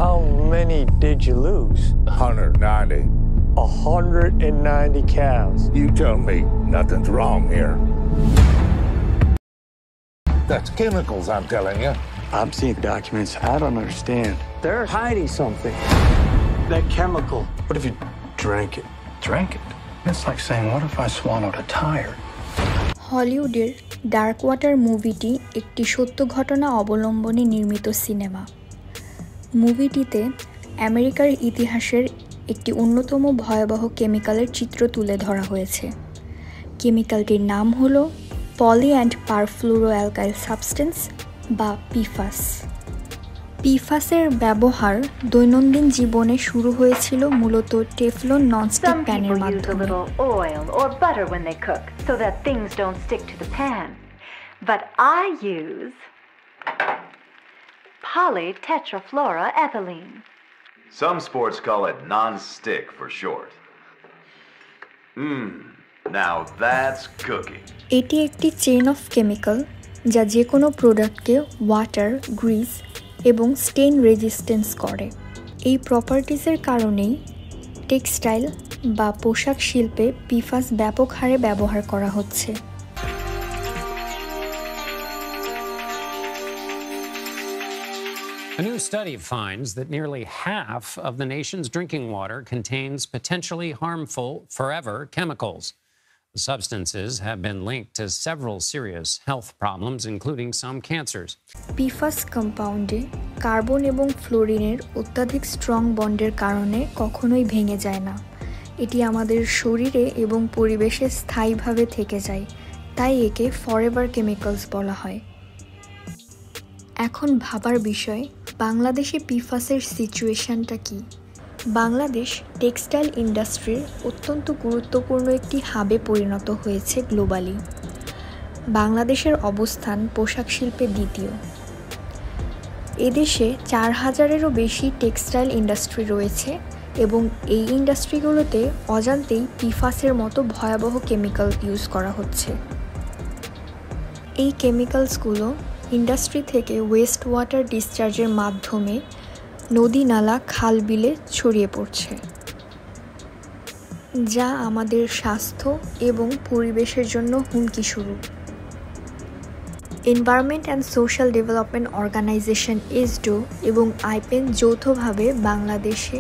How many did you lose? 190. 190 cows. You tell me nothing's wrong here. That's chemicals, I'm telling you. I'm seeing documents. I don't understand. They're hiding something. That chemical. What if you drank it? Drank it? It's like saying, what if I swallowed a tire? হলিউডের dark water মুভিটি একটি সত্য ঘটনা অবলম্বনে নির্মিত cinema. মুভিটিতে আমেরিকার ইতিহাসের একটি অন্যতম ভয়াবহ কেমিক্যালের চিত্র তুলে ধরা হয়েছে। কেমিক্যালটির নাম হলো পলি অ্যান্ড পারফ্লুরোঅ্যালকাইল সাবস্টেন্স বা পিফাস। পিফাসের ব্যবহার দৈনন্দিন জীবনে শুরু হয়েছিল মূলত টেফলন ননস্টিক প্যানের মাধ্যমে। oil or butter when they cook so that things don't stick to the pan. But I use polytetrafluoroethylene. Some sports call it non-stick for short. Now that's cooking. এটি একটি চেইন অফ কেমিক্যাল যা যে কোনো প্রোডাক্টকে water, Greece এবং Steyn resistance করে। এই প্রপার্টিসের কারণেই textile বা পোশাক শিল্পে পিফাস ব্যাপক হারে ব্যবহার করা হচ্ছে। A new study finds that nearly half of the nation's drinking water contains potentially harmful forever chemicals. The substances have been linked to several serious health problems, including some cancers. PFAS কম্পাউন্ডে carbon এবং ফ্লোরিনের অত্যাধিক strong বন্ডের কারণে কখনোই ভেঙে যায় না। এটি আমাদের শরীরে এবং পরিবেশে স্থায়ীভাবে থেকে যায়, তাই একে ফরএভার কেমিক্যালস বলা হয়। এখন ভাবার বিষয়, বাংলাদেশে পিফাসের সিচুয়েশনটা কি? বাংলাদেশ টেক্সটাইল ইন্ডাস্ট্রির অত্যন্ত গুরুত্বপূর্ণ একটি হাবে পরিণত হয়েছে গ্লোবালি। বাংলাদেশের অবস্থান পোশাক শিল্পে দ্বিতীয়। এদেশে 4000-এরও বেশি টেক্সটাইল ইন্ডাস্ট্রি রয়েছে এবং এই ইন্ডাস্ট্রিগুলোতে অজান্তেই পিফাসের মতো ভয়াবহ কেমিক্যাল ইউজ করা হচ্ছে। এই কেমিক্যালসগুলো ইন্ডাস্ট্রি থেকে ওয়েস্ট ওয়াটার ডিসচার্জের মাধ্যমে নদী, নালা, খাল, বিলে ছড়িয়ে পড়ছে, যা আমাদের স্বাস্থ্য এবং পরিবেশের জন্য হুমকি স্বরূপ। Environment and social development organisation ESDO এবং আইপেন যৌথভাবে বাংলাদেশে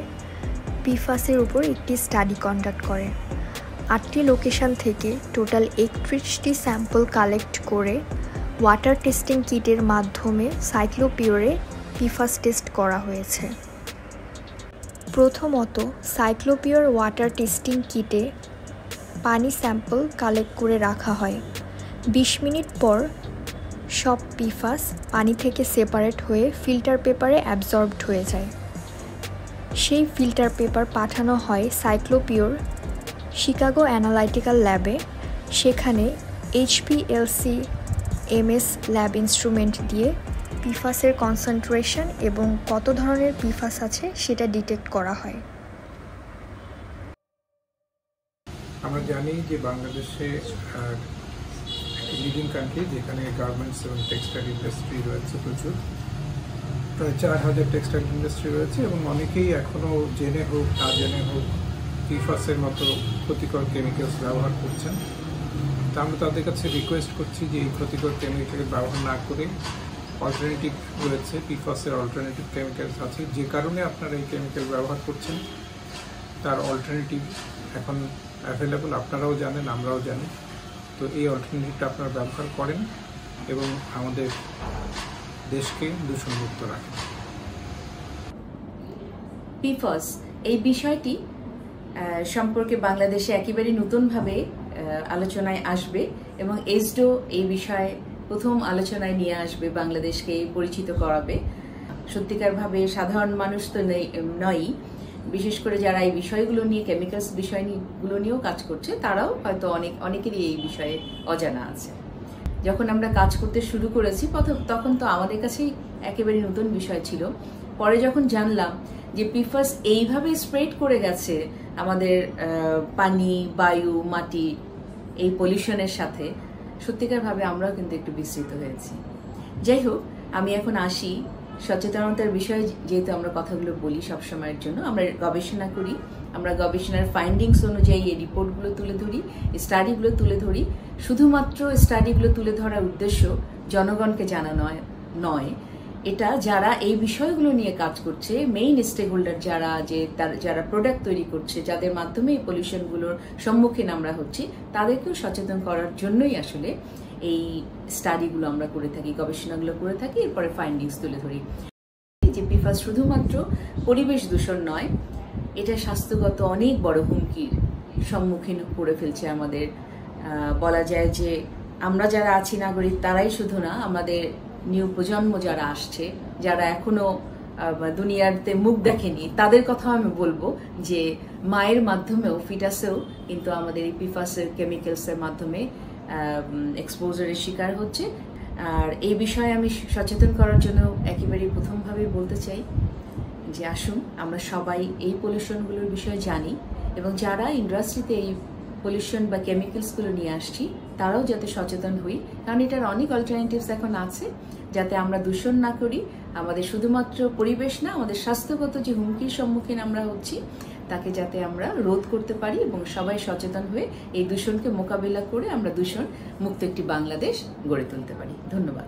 পিফাসের উপর একটি স্টাডি কন্ডাক্ট করে। 8টি লোকেশন থেকে টোটাল 31টি স্যাম্পল কালেক্ট করে ওয়াটার টেস্টিং কিটের মাধ্যমে সাইক্লোপিওরে পিফাস টেস্ট করা হয়েছে। প্রথমত সাইক্লোপিওর ওয়াটার টেস্টিং কিটে পানি স্যাম্পল কালেক্ট করে রাখা হয়। 20 মিনিট পর সব পিফাস পানি থেকে সেপারেট হয়ে ফিল্টার পেপারে অ্যাবজর্বড হয়ে যায়। সেই ফিল্টার পেপার পাঠানো হয় সাইক্লোপিওর শিকাগো অ্যানালাইটিক্যাল ল্যাবে। সেখানে HPLC MS ল্যাব ইনস্ট্রুমেন্ট দিয়ে পিফাসের কনসেন্ট্রেশন এবং কত ধরনের পিফাস আছে সেটা ডিটেক্ট করা হয়। আমরা জানি যে বাংলাদেশে লিডিং কান্ট্রি, যেখানে গার্মেন্টস এবং টেক্সটাইল ইন্ডাস্ট্রি রয়েছে প্রচুর, প্রায় 4000 টেক্সটাইল ইন্ডাস্ট্রি রয়েছে এবং অনেকেই এখনও জেনে হোক না জেনে হোক পিফাসের মতো ক্ষতিকর কেমিক্যালস ব্যবহার করছেন। তা আমরা তাদের কাছে রিকোয়েস্ট করছি যে এই ক্ষতিকর কেমিক্যাল ব্যবহার না করে অল্টারনেটিভ রয়েছে, পিফাসের অল্টারনেটিভ কেমিক্যালস আছে, যে কারণে আপনারা এই কেমিক্যাল ব্যবহার করছেন তার অল্টারনেটিভ এখন অ্যাভেলেবল, আপনারাও জানেন, আমরাও জানি। তো এই অল্টারনেটিভটা আপনারা ব্যবহার করেন এবং আমাদের দেশকে দূষণমুক্ত রাখেন। পিফাস এই বিষয়টি সম্পর্কে বাংলাদেশে একেবারে নতুনভাবে আলোচনায় আসবে এবং এসডো এই বিষয়ে প্রথম আলোচনায় নিয়ে আসবে, বাংলাদেশকে পরিচিত করাবে। সত্যিকারভাবে সাধারণ মানুষ তো নয়, বিশেষ করে যারা এই বিষয়গুলো নিয়ে কেমিক্যালস বিষয়গুলো নিয়েও কাজ করছে তারাও হয়তো অনেকেরই এই বিষয়ে অজানা আছে। যখন আমরা কাজ করতে শুরু করেছি তখন তো আমাদের কাছেই একেবারে নতুন বিষয় ছিল। পরে যখন জানলাম যে পিফাস এইভাবে স্প্রেড করে গেছে আমাদের পানি, বায়ু, মাটি, এই পলিউশনের সাথে, সত্যিকারভাবে আমরাও কিন্তু একটু বিস্মিত হয়েছি। যাই হোক, আমি এখন আসি সচেতনতার বিষয়ে যেহেতু আমরা কথাগুলো বলি সবসময়ের জন্য, আমরা গবেষণা করি, আমরা গবেষণার ফাইন্ডিংস অনুযায়ী এই রিপোর্টগুলো তুলে ধরি, স্টাডিগুলো তুলে ধরি। শুধুমাত্র স্টাডিগুলো তুলে ধরার উদ্দেশ্য জনগণকে জানানো নয়, এটা যারা এই বিষয়গুলো নিয়ে কাজ করছে, মেইন স্টেক হোল্ডার যারা প্রোডাক্ট তৈরি করছে, যাদের মাধ্যমে এই পলিউশনগুলোর সম্মুখীন আমরা হচ্ছি, তাদেরকেও সচেতন করার জন্যই আসলে এই স্টাডিগুলো আমরা করে থাকি, গবেষণাগুলো করে থাকি, এরপরে ফাইন্ডিংস তুলে ধরি। যে পিফাস শুধুমাত্র পরিবেশ দূষণ নয়, এটা স্বাস্থ্যগত অনেক বড় হুমকির সম্মুখীন করে ফেলছে আমাদের। বলা যায় যে আমরা যারা আছি নাগরিক, তারাই শুধু না, আমাদের নিউ প্রজন্ম যারা আসছে, যারা এখনো দুনিয়াতে মুখ দেখেনি, তাদের কথাও আমি বলবো যে মায়ের মাধ্যমেও, ফিটাসেও কিন্তু আমাদের এই পিফাসের কেমিক্যালসের মাধ্যমে এক্সপোজারের শিকার হচ্ছে। আর এই বিষয়ে আমি সচেতন করার জন্য একেবারেই প্রথমভাবে বলতে চাই যে আসুন আমরা সবাই এই পলিউশনগুলোর বিষয়ে জানি, এবং যারা ইন্ডাস্ট্রিতে এই পলিউশন বা কেমিক্যালসগুলো নিয়ে আসছি তারাও যাতে সচেতন হই, কারণ এটার অনেক অল্টারনেটিভস এখন আছে, যাতে আমরা দূষণ না করি। আমাদের শুধুমাত্র পরিবেশ না, আমাদের স্বাস্থ্যগত যে হুমকির সম্মুখীন আমরা হচ্ছি তাকে যাতে আমরা রোধ করতে পারি, এবং সবাই সচেতন হয়ে এই দূষণকে মোকাবিলা করে আমরা দূষণ মুক্ত একটি বাংলাদেশ গড়ে তুলতে পারি। ধন্যবাদ।